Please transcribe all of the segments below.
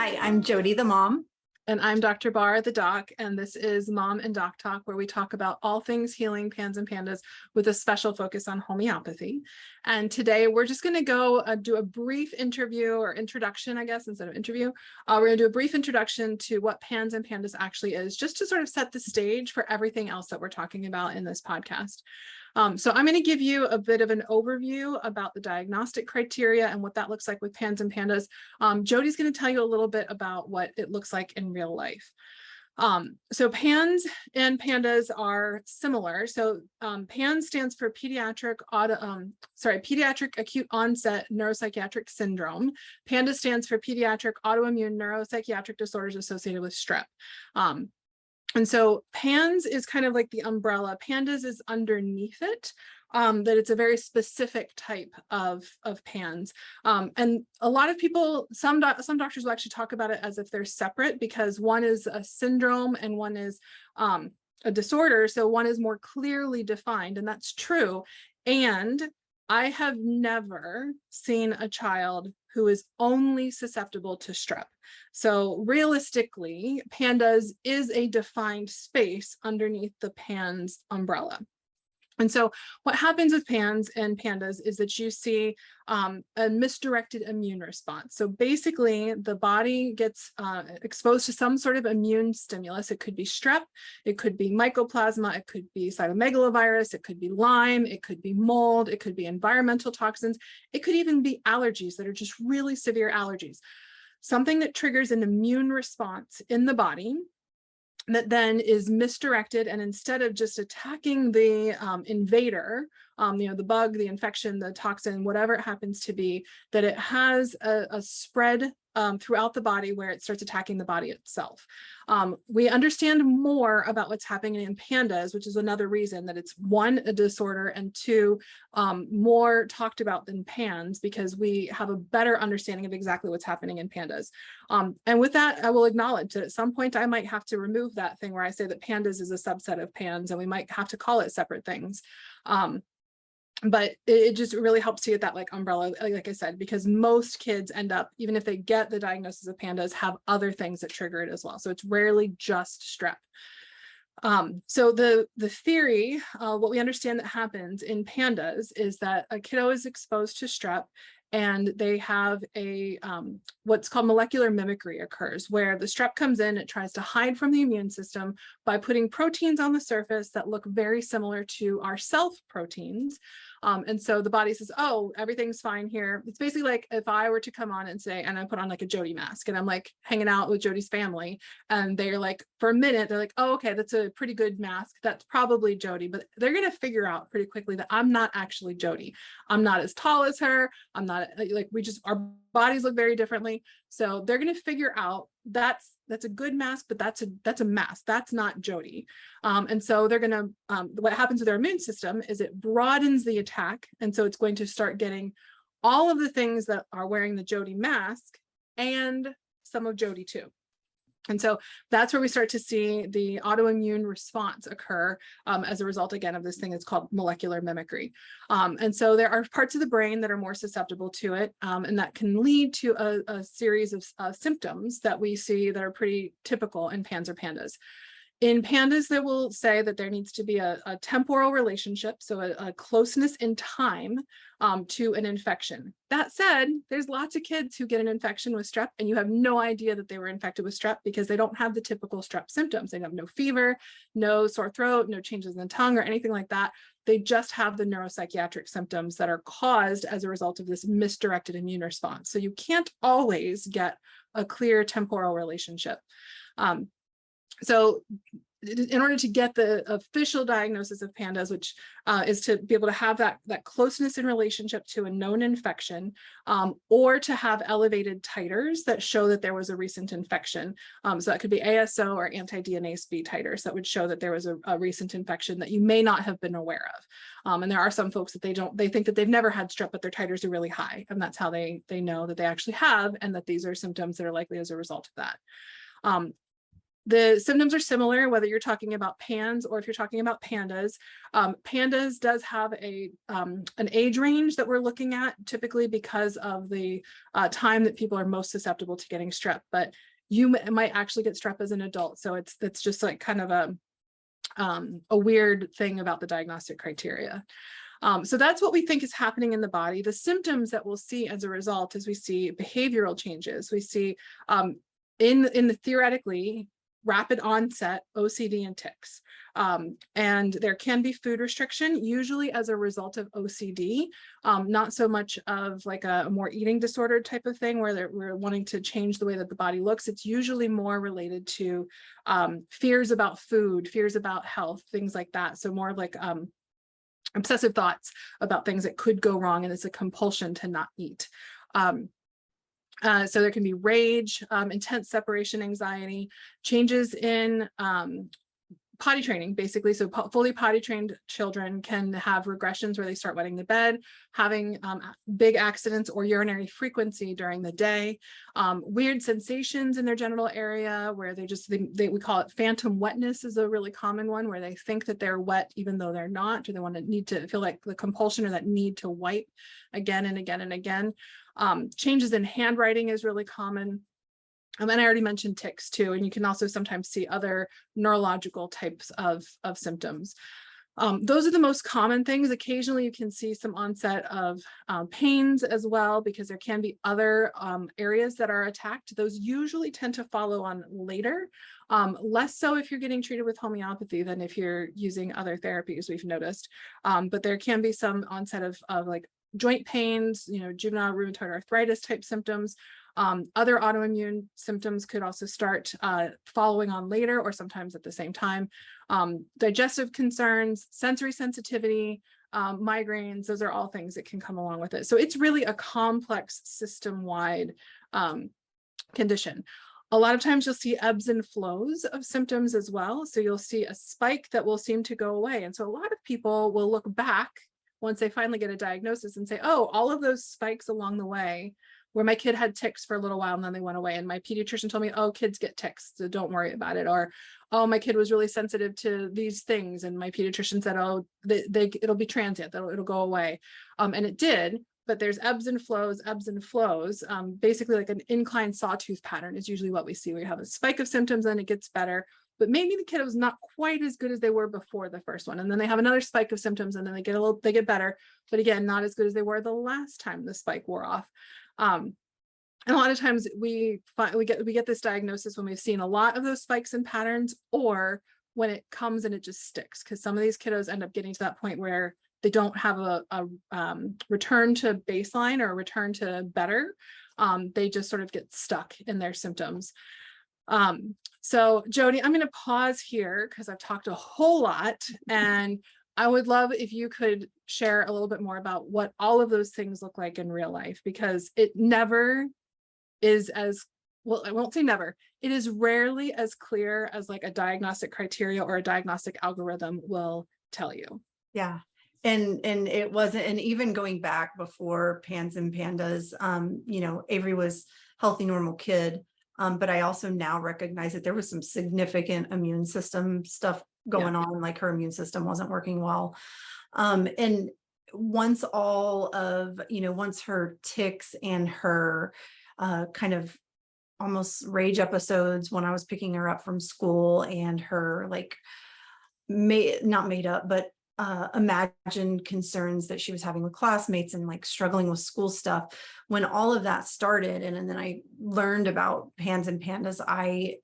Hi, I'm Jody, the mom. And I'm Dr. Barr, the doc, and this is Mom and Doc Talk, where we talk about all things healing PANS and PANDAS with a special focus on homeopathy. And today we're just going to go do a brief interview or introduction, I guess, instead of interview. We're going to do a brief introduction to what PANS and PANDAS actually is, just to sort of set the stage for everything else that we're talking about in this podcast. So I'm going to give you a bit of an overview about the diagnostic criteria and what that looks like with PANS and PANDAS. Jody's going to tell you a little bit about what it looks like in real life. So PANS and PANDAS are similar. So PANS stands for pediatric acute onset neuropsychiatric syndrome. PANDAS stands for pediatric autoimmune neuropsychiatric disorders associated with strep. And so PANS is kind of like the umbrella. PANDAS is underneath it, that it's a very specific type of PANS. And a lot of people, some doctors will actually talk about it as if they're separate, because one is a syndrome and one is a disorder. So one is more clearly defined, and that's true. And I have never seen a child who is only susceptible to strep. So realistically, PANDAS is a defined space underneath the PANS umbrella. And so what happens with PANS and PANDAS is that you see a misdirected immune response. So basically, the body gets exposed to some sort of immune stimulus. It could be strep, it could be mycoplasma, it could be cytomegalovirus, it could be Lyme, it could be mold, it could be environmental toxins, it could even be allergies that are just really severe allergies. Something that triggers an immune response in the body that then is misdirected, and instead of just attacking the invader, the bug, the infection, the toxin, whatever it happens to be, that it has a spread throughout the body where it starts attacking the body itself. We understand more about what's happening in PANDAS, which is another reason that it's one, a disorder, and two, more talked about than PANS, because we have a better understanding of exactly what's happening in PANDAS. And with that, I will acknowledge that at some point I might have to remove that thing where I say that PANDAS is a subset of PANS, and we might have to call it separate things. But it just really helps to get that like umbrella, like I said, because most kids end up, even if they get the diagnosis of PANDAS, have other things that trigger it as well. So it's rarely just strep. So the theory, what we understand that happens in PANDAS is that a kiddo is exposed to strep, and they have a what's called molecular mimicry occurs, where the strep comes in, it tries to hide from the immune system by putting proteins on the surface that look very similar to our self proteins. And so the body says, oh, everything's fine here. It's basically like if I were to come on and say, and I put on like a Jody mask, and I'm like hanging out with Jody's family, and they're like, for a minute, they're like, oh, okay, that's a pretty good mask. That's probably Jody. But they're going to figure out pretty quickly that I'm not actually Jody. I'm not as tall as her. I'm not like, our bodies look very differently. So they're going to figure out that's a good mask, but that's a mask. That's not Jody. And so they're going to, what happens with their immune system is it broadens the attack. And so it's going to start getting all of the things that are wearing the Jody mask and some of Jody too. And so that's where we start to see the autoimmune response occur as a result, again, of this thing that's called molecular mimicry. And so there are parts of the brain that are more susceptible to it, and that can lead to a series of symptoms that we see that are pretty typical in PANS or PANDAS. In PANDAS, they will say that there needs to be a temporal relationship, so a closeness in time to an infection. That said, there's lots of kids who get an infection with strep, and you have no idea that they were infected with strep because they don't have the typical strep symptoms. They have no fever, no sore throat, no changes in the tongue or anything like that. They just have the neuropsychiatric symptoms that are caused as a result of this misdirected immune response. So you can't always get a clear temporal relationship. So in order to get the official diagnosis of PANDAS, which is to be able to have that closeness in relationship to a known infection, or to have elevated titers that show that there was a recent infection. So that could be ASO or anti-DNase B titers that would show that there was a recent infection that you may not have been aware of. And there are some folks that they think that they've never had strep, but their titers are really high. And that's how they know that they actually have, and that these are symptoms that are likely as a result of that. The symptoms are similar, whether you're talking about PANS or if you're talking about PANDAS. PANDAS does have an age range that we're looking at, typically because of the time that people are most susceptible to getting strep. But you might actually get strep as an adult, so it's just like kind of a weird thing about the diagnostic criteria. So that's what we think is happening in the body. The symptoms that we'll see as a result is we see behavioral changes. We see in the theoretically rapid onset OCD and tics. And there can be food restriction, usually as a result of OCD, not so much of like a more eating disorder type of thing where we're wanting to change the way that the body looks. It's usually more related to fears about food, fears about health, things like that. So more like obsessive thoughts about things that could go wrong, and it's a compulsion to not eat. So there can be rage, intense separation anxiety, changes in potty training, basically. So fully potty trained children can have regressions where they start wetting the bed, having big accidents or urinary frequency during the day, weird sensations in their genital area where we call it phantom wetness is a really common one, where they think that they're wet even though they're not, or they need to feel like the compulsion or that need to wipe again and again and again. Changes in handwriting is really common. And I already mentioned tics too, and you can also sometimes see other neurological types of symptoms. Those are the most common things. Occasionally you can see some onset of pains as well, because there can be other areas that are attacked. Those usually tend to follow on later, less so if you're getting treated with homeopathy than if you're using other therapies, we've noticed. But there can be some onset of like joint pains, juvenile rheumatoid arthritis type symptoms. Other autoimmune symptoms could also start following on later or sometimes at the same time. Digestive concerns, sensory sensitivity, migraines, those are all things that can come along with it. So it's really a complex system-wide condition. A lot of times you'll see ebbs and flows of symptoms as well. So you'll see a spike that will seem to go away. And so a lot of people will look back once they finally get a diagnosis and say, oh, all of those spikes along the way where my kid had tics for a little while and then they went away. And my pediatrician told me, oh, kids get tics, so don't worry about it. Or, oh, my kid was really sensitive to these things. And my pediatrician said, oh, it'll be transient, it'll go away. And it did, but there's ebbs and flows, basically like an inclined sawtooth pattern is usually what we see. We have a spike of symptoms and it gets better, but maybe the kid was not quite as good as they were before the first one. And then they have another spike of symptoms and then they get better, but again, not as good as they were the last time the spike wore off. And a lot of times we get this diagnosis when we've seen a lot of those spikes and patterns, or when it comes and it just sticks, because some of these kiddos end up getting to that point where they don't have a return to baseline or a return to better. They just sort of get stuck in their symptoms. So Jody, I'm going to pause here because I've talked a whole lot, and I would love if you could share a little bit more about what all of those things look like in real life, because it never is as, well, I won't say never, it is rarely as clear as like a diagnostic criteria or a diagnostic algorithm will tell you. Yeah. And it wasn't, and even going back before PANS and PANDAS, Avery was healthy, normal kid. But I also now recognize that there was some significant immune system stuff going on, like her immune system wasn't working well. And once once her tics and her kind of almost rage episodes when I was picking her up from school, and her like not made up, but imagined concerns that she was having with classmates and like struggling with school stuff. When all of that started, and then I learned about PANS and PANDAS, I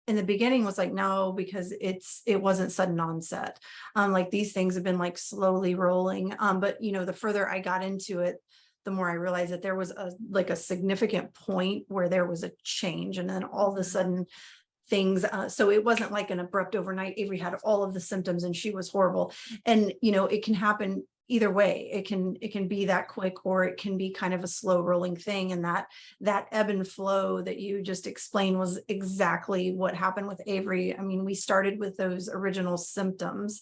in the beginning was like, no, because it wasn't sudden onset. Like these things have been like slowly rolling. But the further I got into it, the more I realized that there was a significant point where there was a change, and then all of a sudden things. So it wasn't like an abrupt overnight. Avery had all of the symptoms and she was horrible. And, it can happen either way. It can be that quick, or it can be kind of a slow rolling thing. And that ebb and flow that you just explained was exactly what happened with Avery. I mean, we started with those original symptoms,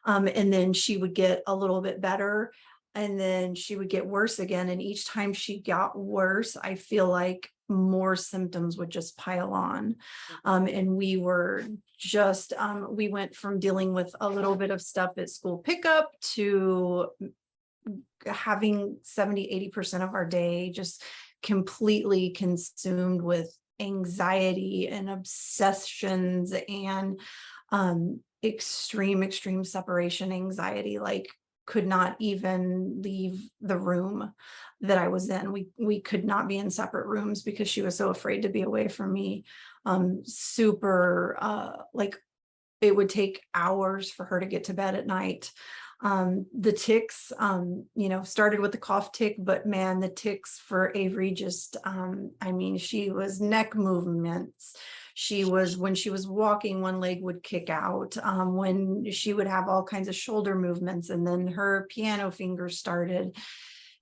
and then she would get a little bit better, and then she would get worse again. And each time she got worse, I feel like more symptoms would just pile on. And we were just, we went from dealing with a little bit of stuff at school pickup to having 70-80% of our day just completely consumed with anxiety and obsessions and extreme separation anxiety, like could not even leave the room that I was in. We could not be in separate rooms because she was so afraid to be away from me. Like it would take hours for her to get to bed at night. The ticks, started with the cough tick, but man, the ticks for Avery just, I mean, she was neck movements. When she was walking, one leg would kick out, when she would have all kinds of shoulder movements, and then her piano fingers started,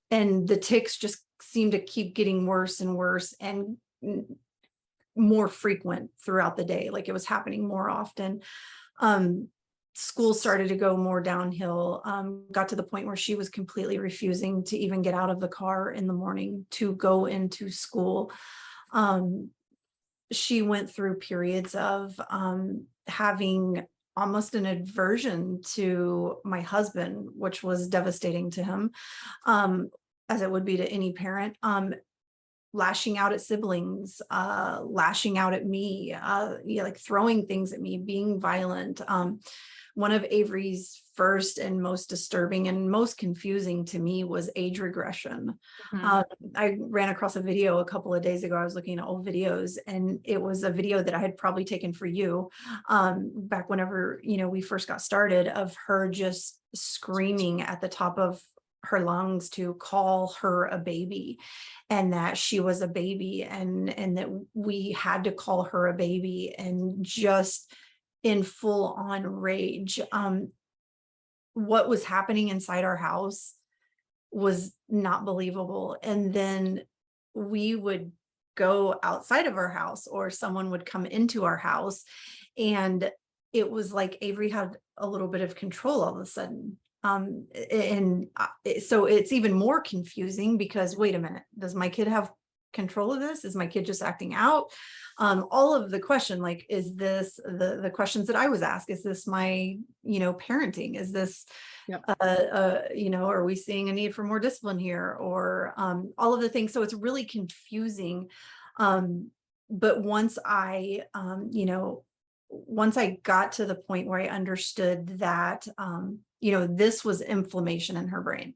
and the ticks just seemed to keep getting worse and worse and more frequent throughout the day. Like it was happening more often. School started to go more downhill, got to the point where she was completely refusing to even get out of the car in the morning to go into school. She went through periods of having almost an aversion to my husband, which was devastating to him, as it would be to any parent. Lashing out at siblings, lashing out at me, like throwing things at me, being violent. One of Avery's first and most disturbing and most confusing to me was age regression. I ran across a video a couple of days ago. I was looking at old videos, and it was a video that I had probably taken for you back whenever, we first got started, of her just screaming at the top of her lungs to call her a baby, and that she was a baby, and that we had to call her a baby, and just in full on rage. What was happening inside our house was not believable. And then we would go outside of our house, or someone would come into our house, and it was like Avery had a little bit of control all of a sudden. So it's even more confusing because, wait a minute, does my kid have control of this? Is my kid just acting out? All of the question, like, is this the questions that I was asked? Is this my, parenting? Is this, are we seeing a need for more discipline here? Or all of the things. So it's really confusing. But once I got to the point where I understood that, this was inflammation in her brain.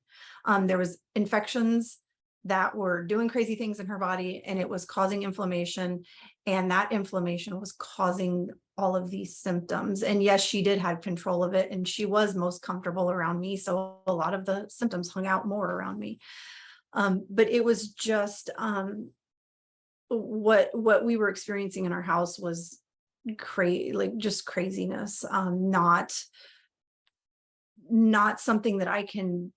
There was infections that were doing crazy things in her body, and it was causing inflammation, and that inflammation was causing all of these symptoms. And yes, she did have control of it, and she was most comfortable around me, so a lot of the symptoms hung out more around me. But it was just what we were experiencing in our house was just craziness. Not something that I couldn't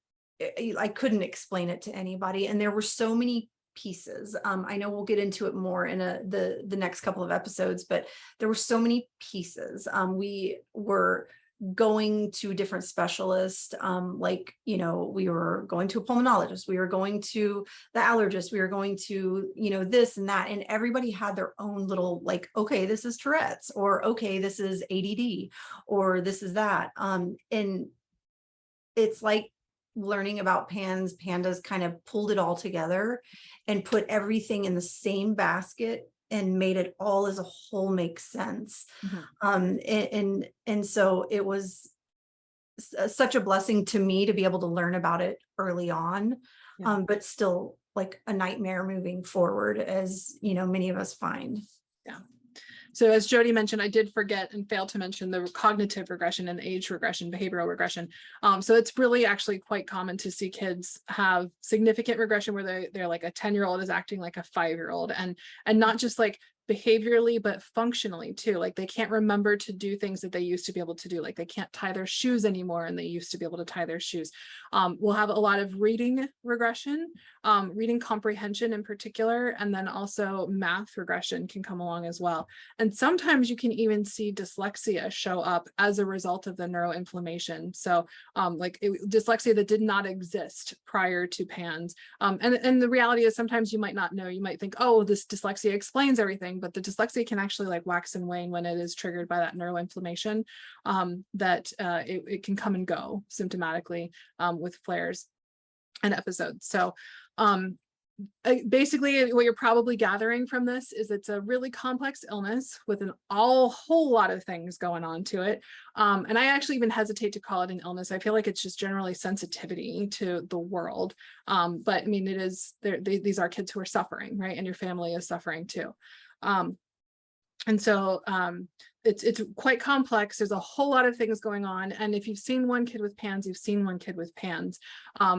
explain it to anybody. And there were so many pieces. I know we'll get into it more in the next couple of episodes, but there were so many pieces. We were going to different specialists, we were going to a pulmonologist, we were going to the allergist, we were going to, this and that, and everybody had their own little, like, okay, this is Tourette's, or okay, this is ADD, or this is that. And it's like learning about PANS, PANDAS kind of pulled it all together and put everything in the same basket and made it all as a whole make sense. And so it was such a blessing to me to be able to learn about it early on, but still like a nightmare moving forward, as many of us find. Yeah. So as Jody mentioned, I did forget and fail to mention the cognitive regression and age regression, behavioral regression. So it's really actually quite common to see kids have significant regression where they're like a 10-year-old is acting like a 5-year-old, and not just like behaviorally, but functionally too. Like they can't remember to do things that they used to be able to do. Like they can't tie their shoes anymore and they used to be able to tie their shoes. We'll have a lot of reading regression, reading comprehension in particular, and then also math regression can come along as well. And sometimes you can even see dyslexia show up as a result of the neuroinflammation. So dyslexia that did not exist prior to PANS. And the reality is sometimes you might not know, you might think, oh, this dyslexia explains everything, but the dyslexia can actually like wax and wane when it is triggered by that neuroinflammation, it can come and go symptomatically with flares and episodes. So basically what you're probably gathering from this is it's a really complex illness with a whole lot of things going on to it. And I actually even hesitate to call it an illness. I feel like it's just generally sensitivity to the world. But I mean, it is, these are kids who are suffering, right? And your family is suffering too. And so it's quite complex. There's a whole lot of things going on. And if you've seen one kid with PANS, you've seen one kid with PANS.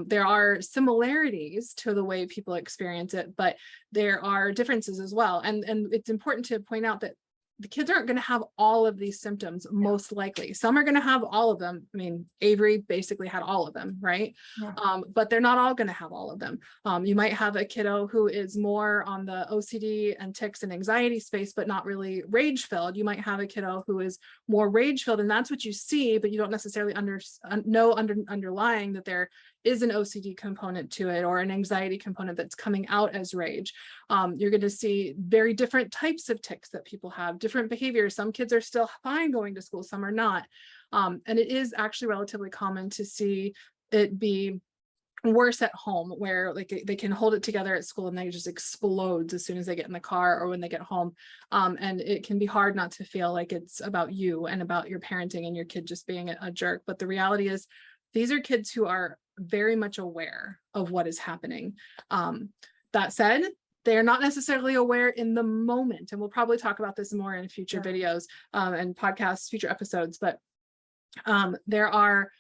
There are similarities to the way people experience it, but there are differences as well. And it's important to point out that the kids aren't going to have all of these symptoms, most likely. Some are going to have all of them. I mean, Avery basically had all of them, right? Yeah. But they're not all going to have all of them. You might have a kiddo who is more on the OCD and tics and anxiety space, but not really rage-filled. You might have a kiddo who is more rage-filled, and that's what you see, but you don't necessarily know underlying that there is an OCD component to it or an anxiety component that's coming out as rage. You're going to see very different types of tics that people have, different behaviors. Some kids are still fine going to school, some are not. And it is actually relatively common to see it be worse at home, where like they can hold it together at school and they just explodes as soon as they get in the car or when they get home. And it can be hard not to feel like it's about you and about your parenting and your kid just being a jerk. But the reality is these are kids who are very much aware of what is happening. That said, they are not necessarily aware in the moment. And we'll probably talk about this more in future videos and podcasts, future episodes. But there are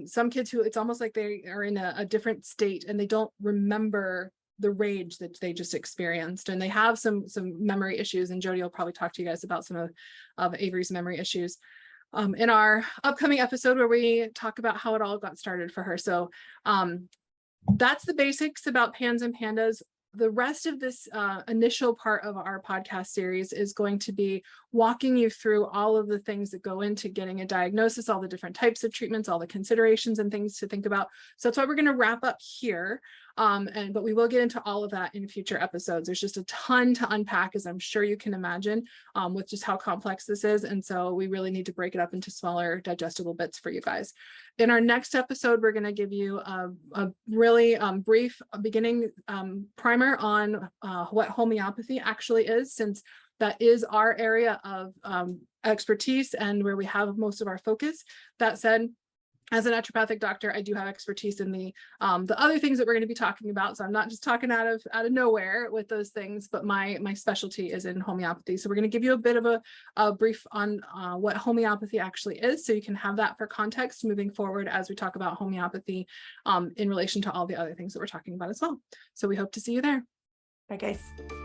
some kids who it's almost like they are in a different state and they don't remember the rage that they just experienced. And they have some memory issues. And Jody will probably talk to you guys about some of Avery's memory issues in our upcoming episode where we talk about how it all got started for her. So that's the basics about PANS and PANDAS. The rest of this initial part of our podcast series is going to be walking you through all of the things that go into getting a diagnosis, all the different types of treatments, all the considerations and things to think about. So that's why we're going to wrap up here. But we will get into all of that in future episodes. There's just a ton to unpack, as I'm sure you can imagine, with just how complex this is. And so we really need to break it up into smaller digestible bits for you guys. In our next episode, we're going to give you a really brief beginning primer on what homeopathy actually is, since that is our area of expertise and where we have most of our focus. That said, as a naturopathic doctor, I do have expertise in the other things that we're going to be talking about. So I'm not just talking out of nowhere with those things, but my specialty is in homeopathy. So we're going to give you a bit of a brief on what homeopathy actually is, so you can have that for context moving forward as we talk about homeopathy in relation to all the other things that we're talking about as well. So we hope to see you there. Bye, guys.